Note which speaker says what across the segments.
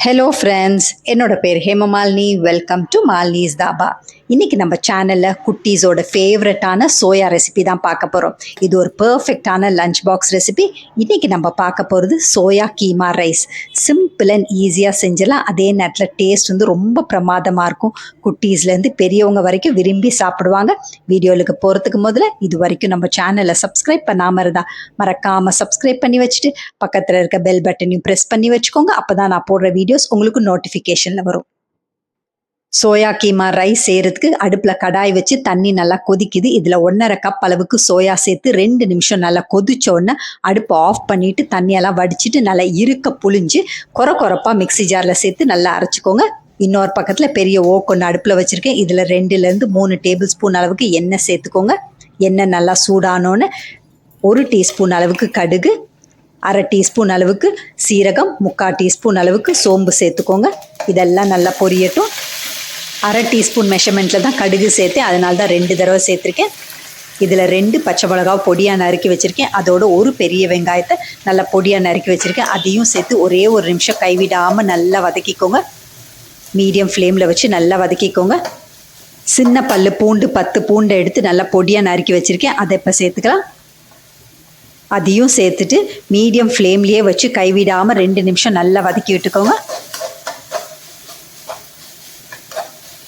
Speaker 1: Hello friends, என்னோட பேர் Hemamalini. Welcome to Malini's Dhaba. இன்றைக்கி நம்ம சேனலில் குட்டீஸோட ஃபேவரட்டான சோயா ரெசிபி தான் பார்க்க போகிறோம். இது ஒரு பர்ஃபெக்டான லஞ்ச் பாக்ஸ் ரெசிபி. இன்றைக்கி நம்ம பார்க்க போகிறது soya keema rice. Simple and ஈஸியாக செஞ்சிடலாம். அதே நேரத்தில் டேஸ்ட் ரொம்ப பிரமாதமாக இருக்கும். குட்டீஸ்லேருந்து பெரியவங்க வரைக்கும் விரும்பி சாப்பிடுவாங்க. வீடியோவுக்கு போகிறதுக்கு முதல்ல இது வரைக்கும் நம்ம சேனலை சப்ஸ்கிரைப் பண்ணாமல் இருந்தால் மறக்காமல் சப்ஸ்கிரைப் பண்ணி வச்சுட்டு பக்கத்தில் இருக்க பெல் பட்டனையும் ப்ரெஸ் பண்ணி வச்சுக்கோங்க. அப்போ தான் நான் போடுற வீடியோஸ் உங்களுக்கு நோட்டிஃபிகேஷனில் வரும். சோயா கீமா ரைஸ் செய்கிறதுக்கு அடுப்பில் கடாய் வச்சு தண்ணி நல்லா கொதிக்குது. இதில் 1.5 கப் அளவுக்கு சோயா சேர்த்து 2 நிமிஷம் நல்லா கொதிச்ச உடனே அடுப்பை ஆஃப் பண்ணிவிட்டு தண்ணியெல்லாம் வடிச்சிட்டு நல்லா இருக்க புழிஞ்சு கொரப்பாக மிக்ஸி ஜாரில் சேர்த்து நல்லா அரைச்சிக்கோங்க. இன்னொரு பக்கத்தில் பெரிய ஓக்கொன்று அடுப்பில் வச்சுருக்கேன். இதில் 2லேருந்து 3 டேபிள் ஸ்பூன் அளவுக்கு எண்ணெய் சேர்த்துக்கோங்க. எண்ணெய் நல்லா சூடானோன்னு 1 டீஸ்பூன் அளவுக்கு கடுகு, 1/2 டீஸ்பூன் அளவுக்கு சீரகம், 3/4 டீஸ்பூன் அளவுக்கு சோம்பு சேர்த்துக்கோங்க. இதெல்லாம் நல்லா பொரியட்டும். 1/2 டீஸ்பூன் மெஷர்மெண்ட்டில் தான் கடுகு சேர்த்தேன், அதனால தான் 2 தடவை சேர்த்துருக்கேன். இதில் 2 பச்சை மிளகாவை பொடியாக நறுக்கி வச்சுருக்கேன். அதோட ஒரு பெரிய வெங்காயத்தை நல்லா பொடியாக நறுக்கி வச்சுருக்கேன். அதையும் சேர்த்து ஒரே ஒரு நிமிஷம் கைவிடாமல் நல்லா வதக்கிக்கோங்க. மீடியம் ஃப்ளேமில் வச்சு நல்லா வதக்கிக்கோங்க. சின்ன பல்லு பூண்டு 10 பூண்டை எடுத்து நல்லா பொடியாக நறுக்கி வச்சுருக்கேன். அதை இப்போ சேர்த்துக்கலாம். அதையும் சேர்த்துட்டு மீடியம் ஃப்ளேம்லேயே வச்சு கைவிடாமல் 2 நிமிஷம் நல்லா வதக்கி விட்டுக்கோங்க.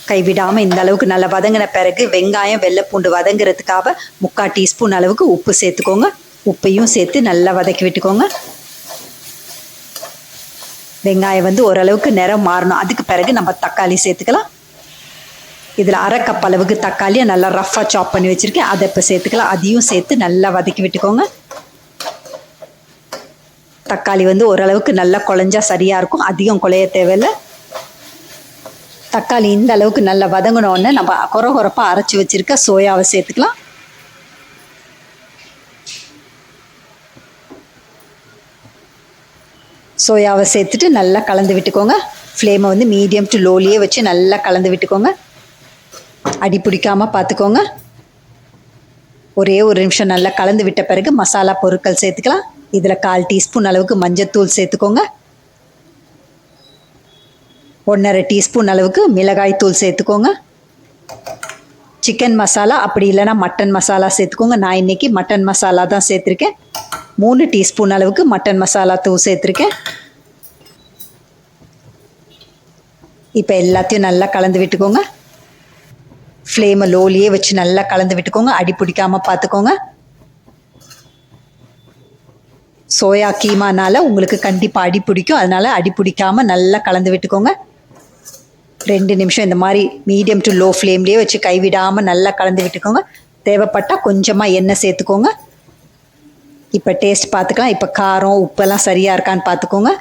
Speaker 1: கைவிடாமல் இந்த அளவுக்கு நல்லா வதங்கின பிறகு வெங்காயம் வெள்ளைப்பூண்டு வதங்குறதுக்காக 3/4 டீஸ்பூன் அளவுக்கு உப்பு சேர்த்துக்கோங்க. உப்பையும் சேர்த்து நல்லா வதக்கி விட்டுக்கோங்க. வெங்காயம் ஓரளவுக்கு நிறம் மாறணும். அதுக்கு பிறகு நம்ம தக்காளி சேர்த்துக்கலாம். இதில் 1/2 கப் அளவுக்கு தக்காளியை நல்லா ரஃப்பாக சாப் பண்ணி வச்சுருக்கேன். அதை இப்போ சேர்த்துக்கலாம். அதையும் சேர்த்து நல்லா வதக்கி விட்டுக்கோங்க. தக்காளி ஓரளவுக்கு நல்லா குழஞ்சா சரியாக இருக்கும். அதிகம் குழைய தேவையில்லை. தக்காளி இந்த அளவுக்கு நல்லா வதங்கினோடனே நம்ம கொரப்பாக அரைச்சி வச்சுருக்க சோயாவை சேர்த்துக்கலாம். சோயாவை சேர்த்துட்டு நல்லா கலந்து விட்டுக்கோங்க. ஃப்ளேமை மீடியம் டு லோலியே வச்சு நல்லா கலந்து விட்டுக்கோங்க. அடி பிடிக்காமல் பார்த்துக்கோங்க. ஒரே ஒரு நிமிஷம் நல்லா கலந்து விட்ட பிறகு மசாலா பொருட்கள் சேர்த்துக்கலாம். இதில் 1/4 டீஸ்பூன் அளவுக்கு மஞ்சத்தூள் சேர்த்துக்கோங்க. 1.5 டீஸ்பூன் அளவுக்கு மிளகாய் தூள் சேர்த்துக்கோங்க. சிக்கன் மசாலா அப்படி இல்லைனா மட்டன் மசாலா சேர்த்துக்கோங்க. நான் இன்றைக்கி மட்டன் மசாலா தான் சேர்த்துருக்கேன். 3 டீஸ்பூன் அளவுக்கு மட்டன் மசாலா தூள் சேர்த்துருக்கேன். இப்போ எல்லாத்தையும் நல்லா கலந்து விட்டுக்கோங்க. ஃப்ளேமை லோலியே வச்சு நல்லா கலந்து விட்டுக்கோங்க. அடி பிடிக்காமல் பார்த்துக்கோங்க. சோயா கீமானால உங்களுக்கு கண்டிப்பாக அடி பிடிக்கும். அதனால் அடி பிடிக்காமல் நல்லா கலந்து விட்டுக்கோங்க. 2 நிமிஷம் இந்த மாதிரி மீடியம் டு லோ ஃப்ளேம்லேயே வச்சு கைவிடாமல் நல்லா கலந்து விட்டுக்கோங்க. தேவைப்பட்டால் கொஞ்சமாக எண்ணெய் சேர்த்துக்கோங்க. இப்போ டேஸ்ட் பார்த்துக்கலாம். இப்போ காரம் உப்பெல்லாம் சரியாக இருக்கான்னு பார்த்துக்கோங்க.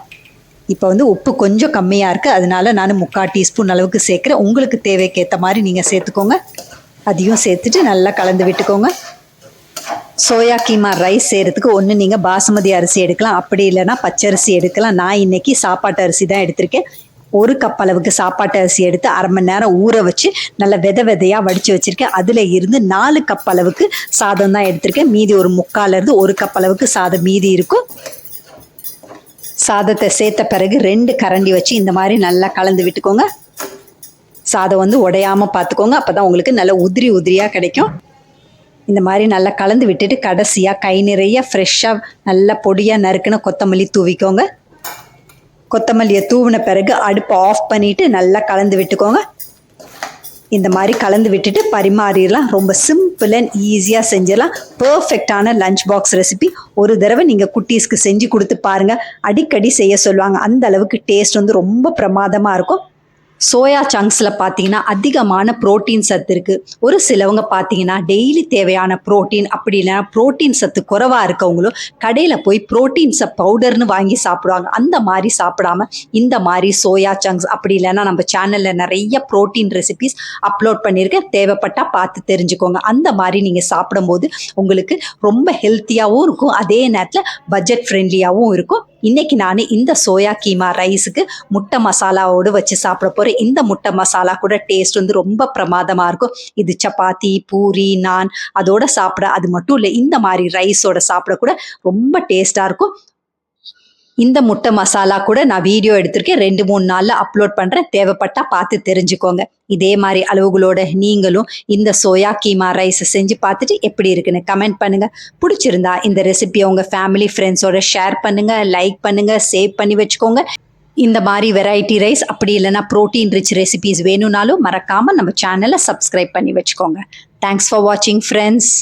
Speaker 1: இப்போ உப்பு கொஞ்சம் கம்மியாக இருக்குது. அதனால நான் 3/4 டீஸ்பூன் அளவுக்கு சேர்க்குறேன். உங்களுக்கு தேவைக்கேற்ற மாதிரி நீங்கள் சேர்த்துக்கோங்க. அதையும் சேர்த்துட்டு நல்லா கலந்து விட்டுக்கோங்க. சோயா கீமா ரைஸ் செய்கிறதுக்கு ஒன்று நீங்கள் பாசுமதி அரிசி எடுக்கலாம், அப்படி இல்லைனா பச்சரிசி எடுக்கலாம். நான் இன்றைக்கி சாப்பாட்டு அரிசி தான் எடுத்திருக்கேன். 1 கப் அளவுக்கு சாப்பாட்டு அரிசி எடுத்து 1/2 மணி நேரம் ஊற வச்சு நல்லா விதையாக வடித்து வச்சுருக்கேன். அதில் இருந்து 4 கப் அளவுக்கு சாதம் தான் எடுத்திருக்கேன். மீதி ஒரு 3/4லேருந்து 1 கப் அளவுக்கு சாதம் மீதி இருக்கும். சாதத்தை சேர்த்த பிறகு 2 கரண்டி வச்சு இந்த மாதிரி நல்லா கலந்து விட்டுக்கோங்க. சாதம் உடையாமல் பார்த்துக்கோங்க. அப்போ தான் உங்களுக்கு நல்லா உதிரியாக கிடைக்கும். இந்த மாதிரி நல்லா கலந்து விட்டுட்டு கடைசியாக கை நிறைய ஃப்ரெஷ்ஷாக நல்லா பொடியாக நறுக்குன்னு கொத்தமல்லி தூவிக்கோங்க. கொத்தமல்லியை தூவின பிறகு அடுப்பை ஆஃப் பண்ணிவிட்டு நல்லா கலந்து விட்டுக்கோங்க. இந்த மாதிரி கலந்து விட்டுட்டு பரிமாறிடலாம். ரொம்ப சிம்பிள் அண்ட் ஈஸியாக செஞ்சிடலாம். பர்ஃபெக்டான லஞ்ச் பாக்ஸ் ரெசிபி. ஒரு தடவை நீங்கள் குட்டீஸ்க்கு செஞ்சு கொடுத்து பாருங்கள். அடிக்கடி செய்ய சொல்லுவாங்க. அந்த அளவுக்கு டேஸ்ட் ரொம்ப பிரமாதமாக இருக்கும். சோயா சங்க்ஸில் பார்த்தீங்கன்னா அதிகமான ப்ரோட்டீன் சத்து இருக்குது. ஒரு சிலவங்க பார்த்தீங்கன்னா டெய்லி தேவையான ப்ரோட்டீன் அப்படி இல்லைனா ப்ரோட்டீன் சத்து குறைவாக இருக்கவங்களும் கடையில் போய் ப்ரோட்டீன் பவுடர்னு வாங்கி சாப்பிடுவாங்க. அந்த மாதிரி சாப்பிடாம இந்த மாதிரி சோயா சங்க்ஸ் அப்படி இல்லைனா நம்ம சேனலில் நிறைய ப்ரோட்டீன் ரெசிபிஸ் அப்லோட் பண்ணியிருக்கேன். தேவைப்பட்டால் பார்த்து தெரிஞ்சுக்கோங்க. அந்த மாதிரி நீங்கள் சாப்பிடும்போது உங்களுக்கு ரொம்ப ஹெல்த்தியாகவும் இருக்கும், அதே நேரத்தில் பட்ஜெட் ஃப்ரெண்ட்லியாகவும் இருக்கும். இன்றைக்கி நான் இந்த சோயா கீமா ரைஸுக்கு முட்டை மசாலாவோடு வச்சு சாப்பிட போகிறேன். இந்த முட்டை மசாலா கூட டேஸ்ட் ரொம்ப பிரமாதமாக இருக்கும். இது சப்பாத்தி, பூரி, நான் அதோட சாப்பிட, அது மட்டும் இல்லை இந்த மாதிரி ரைஸோட சாப்பிட கூட ரொம்ப டேஸ்ட்டாக இருக்கும். இந்த முட்டை மசாலா கூட நான் வீடியோ எடுத்திருக்கேன், 2-3 நாள்ல அப்லோட் பண்றேன், தேவைப்பட்டா பார்த்து தெரிஞ்சுக்கோங்க. இதே மாதிரி அளவுகளோட நீங்களும் இந்த சோயா கீமா ரைஸ் செஞ்சு பார்த்துட்டு எப்படி இருக்குன்னு கமெண்ட் பண்ணுங்க. பிடிச்சிருந்தா இந்த ரெசிபியை உங்க ஃபேமிலி ஃப்ரெண்ட்ஸோட ஷேர் பண்ணுங்க, லைக் பண்ணுங்க, சேவ் பண்ணி வச்சுக்கோங்க. இந்த மாதிரி வெரைட்டி ரைஸ் அப்படி இல்லைன்னா ப்ரோட்டீன் ரிச் ரெசிபிஸ் வேணும்னாலும் மறக்காம நம்ம சேனலை சப்ஸ்கிரைப் பண்ணி வச்சுக்கோங்க. தேங்க்ஸ் ஃபார் வாட்சிங் ஃப்ரெண்ட்ஸ்.